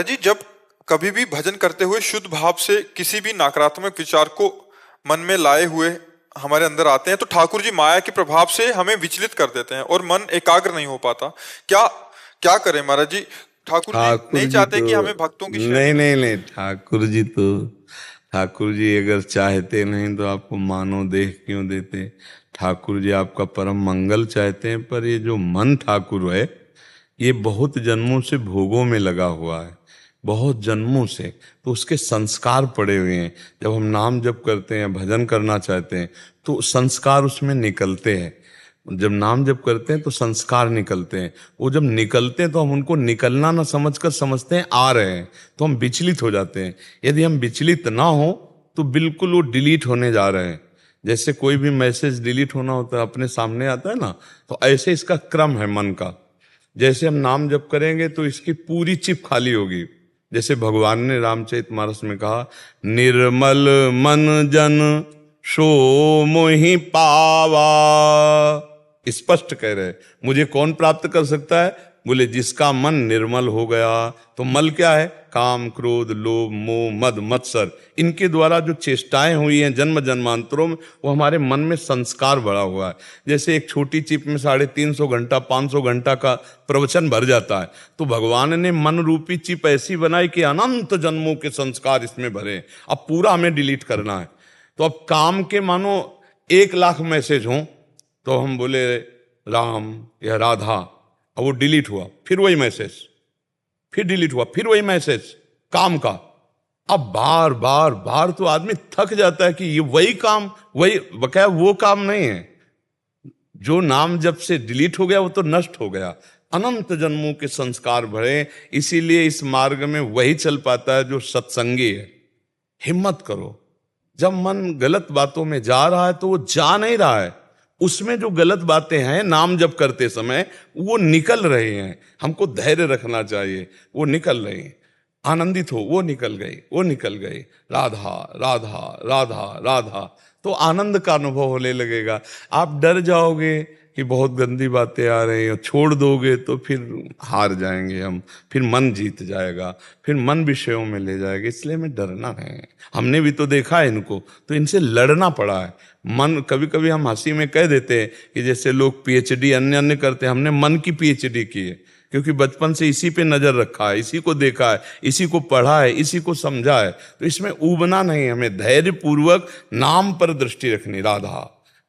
जी, जब कभी भी भजन करते हुए शुद्ध भाव से किसी भी नकारात्मक विचार को मन में लाए हुए हमारे अंदर आते हैं तो ठाकुर जी माया के प्रभाव से हमें विचलित कर देते हैं और मन एकाग्र नहीं हो पाता। क्या क्या करें महाराज जी? ठाकुर जी ठाकुर नहीं जी चाहते तो कि हमें भक्तों की श्रेणी नहीं में। नहीं नहीं, ठाकुर जी अगर चाहते नहीं तो आपको मानो देह क्यों देते। ठाकुर जी आपका परम मंगल चाहते हैं, पर ये जो मन ठाकुर है ये बहुत जन्मों से भोगों में लगा हुआ है, बहुत जन्मों से। तो उसके संस्कार पड़े हुए हैं। जब हम नाम जप करते हैं, भजन करना चाहते हैं, तो संस्कार उसमें निकलते हैं। जब नाम जप करते हैं तो संस्कार निकलते हैं। वो जब निकलते हैं तो हम उनको निकलना ना समझकर समझते हैं आ रहे हैं, तो हम विचलित हो जाते हैं। यदि हम विचलित ना हो तो बिल्कुल वो डिलीट होने जा रहे हैं। जैसे कोई भी मैसेज डिलीट होना होता है, अपने सामने आता है ना, तो ऐसे इसका क्रम है मन का। जैसे हम नाम जप करेंगे तो इसकी पूरी चिप खाली होगी। जैसे भगवान ने रामचरितमानस में कहा, निर्मल मन जन सो मोहि पावा। स्पष्ट कह रहे, मुझे कौन प्राप्त कर सकता है? बोले जिसका मन निर्मल हो गया। तो मल क्या है? काम, क्रोध, लोभ, मोह, मद, मत्सर, इनके द्वारा जो चेष्टाएं हुई हैं जन्म जन्मांतरों में, वो हमारे मन में संस्कार बढ़ा हुआ है। जैसे एक छोटी चिप में 350 घंटा 500 घंटा का प्रवचन भर जाता है, तो भगवान ने मन रूपी चिप ऐसी बनाई कि अनंत जन्मों के संस्कार इसमें भरे। अब पूरा हमें डिलीट करना है। तो अब काम के मानो 1 लाख मैसेज हों, तो हम बोले राम या राधा, और वो डिलीट हुआ, फिर वही मैसेज, फिर डिलीट हुआ, फिर वही मैसेज काम का। अब बार बार बार तो आदमी थक जाता है कि ये वही काम, वही बकाया, वो काम नहीं है। जो नाम जब से डिलीट हो गया वो तो नष्ट हो गया। अनंत जन्मों के संस्कार भरे, इसीलिए इस मार्ग में वही चल पाता है जो सत्संगी है। हिम्मत करो। जब मन गलत बातों में जा रहा है तो वो जा नहीं रहा है, उसमें जो गलत बातें हैं नाम जप करते समय वो निकल रहे हैं। हमको धैर्य रखना चाहिए, वो निकल रहे हैं। आनंदित हो, वो निकल गई, वो निकल गई, राधा राधा राधा राधा, तो आनंद का अनुभव होने लगेगा। आप डर जाओगे कि बहुत गंदी बातें आ रही हैं, छोड़ दोगे तो फिर हार जाएंगे हम, फिर मन जीत जाएगा, फिर मन विषयों में ले जाएगा। इसलिए हमें डरना है। हमने भी तो देखा है इनको, तो इनसे लड़ना पड़ा है। मन, कभी कभी हम हंसी में कह देते हैं कि जैसे लोग पीएचडी अन्य अन्य करते हैं, हमने मन की पीएचडी की है, क्योंकि बचपन से इसी पे नजर रखा है, इसी को देखा है, इसी को पढ़ा है, इसी को समझा है। तो इसमें ऊबना नहीं, हमें धैर्य पूर्वक नाम पर दृष्टि रखनी। राधा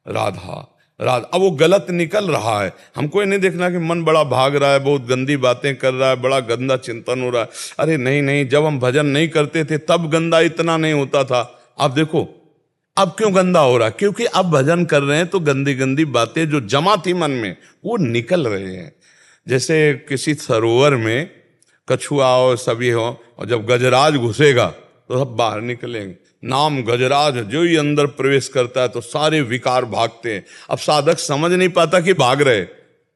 राधा राधा। अब वो गलत निकल रहा है, हमको ये नहीं देखना कि मन बड़ा भाग रहा है, बहुत गंदी बातें कर रहा है, बड़ा गंदा चिंतन हो रहा है। अरे नहीं नहीं, जब हम भजन नहीं करते थे तब गंदा इतना नहीं होता था। अब देखो अब क्यों गंदा हो रहा है, क्योंकि अब भजन कर रहे हैं तो गंदी गंदी बातें जो जमा थी मन में वो निकल रहे हैं। जैसे किसी सरोवर में कछुआ और सभी हो, और जब गजराज घुसेगा तो सब बाहर निकलेंगे। नाम गजराज जो ही अंदर प्रवेश करता है तो सारे विकार भागते हैं। अब साधक समझ नहीं पाता कि भाग रहे,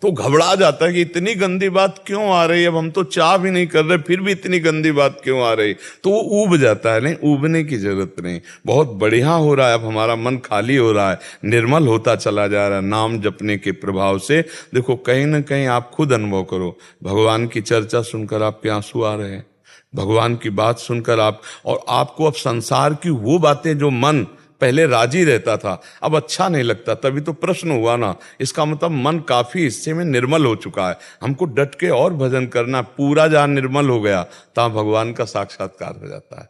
तो घबरा जाता है कि इतनी गंदी बात क्यों आ रही है, अब हम तो चाह भी नहीं कर रहे फिर भी इतनी गंदी बात क्यों आ रही। तो वो ऊब जाता है। नहीं, ऊबने की जरूरत नहीं, बहुत बढ़िया हो रहा है। अब हमारा मन खाली हो रहा है, निर्मल होता चला जा रहा है नाम जपने के प्रभाव से। देखो कहीं ना कहीं आप खुद अनुभव करो, भगवान की चर्चा सुनकर आपके आंसू आ रहे हैं, भगवान की बात सुनकर आप, और आपको अब संसार की वो बातें जो मन पहले राजी रहता था अब अच्छा नहीं लगता। तभी तो प्रश्न हुआ ना, इसका मतलब मन काफी हिस्से में निर्मल हो चुका है। हमको डट के और भजन करना, पूरा जहां निर्मल हो गया तहां भगवान का साक्षात्कार हो जाता है।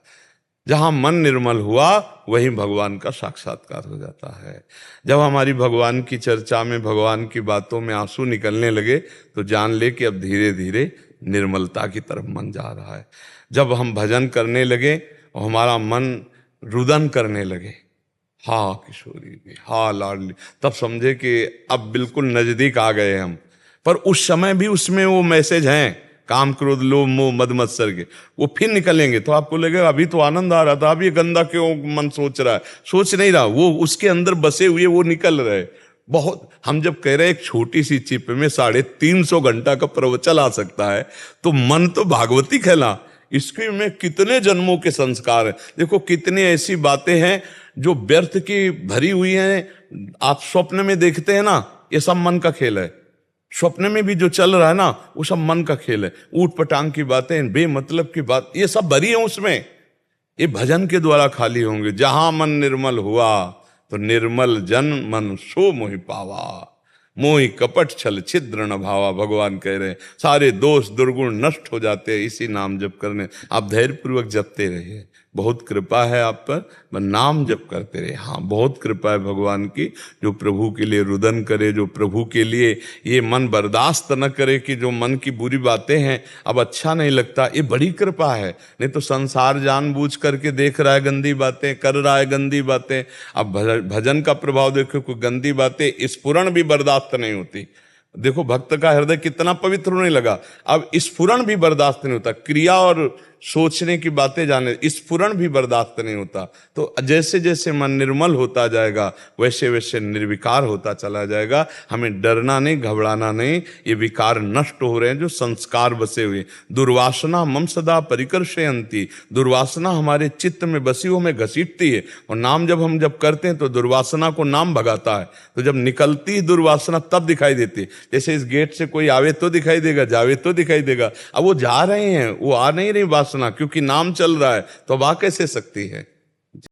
जहां मन निर्मल हुआ वहीं भगवान का साक्षात्कार हो जाता है। जब हमारी भगवान की चर्चा में, भगवान की बातों में आंसू निकलने लगे तो जान ले कि अब धीरे धीरे निर्मलता की तरफ मन जा रहा है। जब हम भजन करने लगे और हमारा मन रुदन करने लगे, हाँ किशोरी में, हाँ लाडली, तब समझे कि अब बिल्कुल नजदीक आ गए हम। पर उस समय भी उसमें वो मैसेज हैं, काम, क्रोध, लोभ, मोह, मद, मत्सर के, वो फिर निकलेंगे। तो आपको लगेगा अभी तो आनंद आ रहा था, अभी गंदा क्यों मन सोच रहा है। सोच नहीं रहा, वो उसके अंदर बसे हुए वो निकल रहे। बहुत, हम जब कह रहे हैं एक छोटी सी चिप में 350 घंटा का प्रवचन आ सकता है, तो मन तो भागवती खेला, इसके में कितने जन्मों के संस्कार हैं। देखो कितनी ऐसी बातें हैं जो व्यर्थ की भरी हुई हैं, आप स्वप्न में देखते हैं ना, ये सब मन का खेल है। स्वप्न में भी जो चल रहा है ना, वो सब मन का खेल है। ऊट पटांग की बातें, बेमतलब की बात, ये सब भरी है उसमें। ये भजन के द्वारा खाली होंगे। जहां मन निर्मल हुआ तो निर्मल जन मन सो मोहि पावा, मोहि कपट छल छिद्र न भावा। भगवान कह रहे हैं सारे दोष दुर्गुण नष्ट हो जाते हैं इसी नाम जप करने। आप धैर्यपूर्वक जपते रहिए, बहुत कृपा है आप पर, नाम जप करते रहे। हाँ, बहुत कृपा है भगवान की, जो प्रभु के लिए रुदन करे, जो प्रभु के लिए ये मन बर्दाश्त न करे कि जो मन की बुरी बातें हैं अब अच्छा नहीं लगता, ये बड़ी कृपा है। नहीं तो संसार जानबूझ करके देख रहा है गंदी बातें, कर रहा है गंदी बातें। अब भजन का प्रभाव देखो, कोई गंदी बातें स्फुरण भी बर्दाश्त नहीं होती। देखो भक्त का हृदय कितना पवित्र होने लगा, अब स्फुरण भी बर्दाश्त नहीं होता। क्रिया और सोचने की बातें जाने, स्फुरण भी बर्दाश्त नहीं होता। तो जैसे जैसे मन निर्मल होता जाएगा वैसे वैसे निर्विकार होता चला जाएगा। हमें डरना नहीं, घबराना नहीं। ये विकार नष्ट हो रहे हैं जो संस्कार बसे हुए। दुर्वासना मम सदा परिकर्षयन्ति, दुर्वासना हमारे चित्त में बसी हुई हमें घसीटती है। और नाम जब करते हैं तो दुर्वासना को नाम भगाता है। तो जब निकलती दुर्वासना तब दिखाई देती। जैसे इस गेट से कोई आवे तो दिखाई देगा, जावे तो दिखाई देगा। अब वो जा रहे हैं, वो आ नहीं रही वासना, क्योंकि नाम चल रहा है। तो अब आ कैसे सकती है?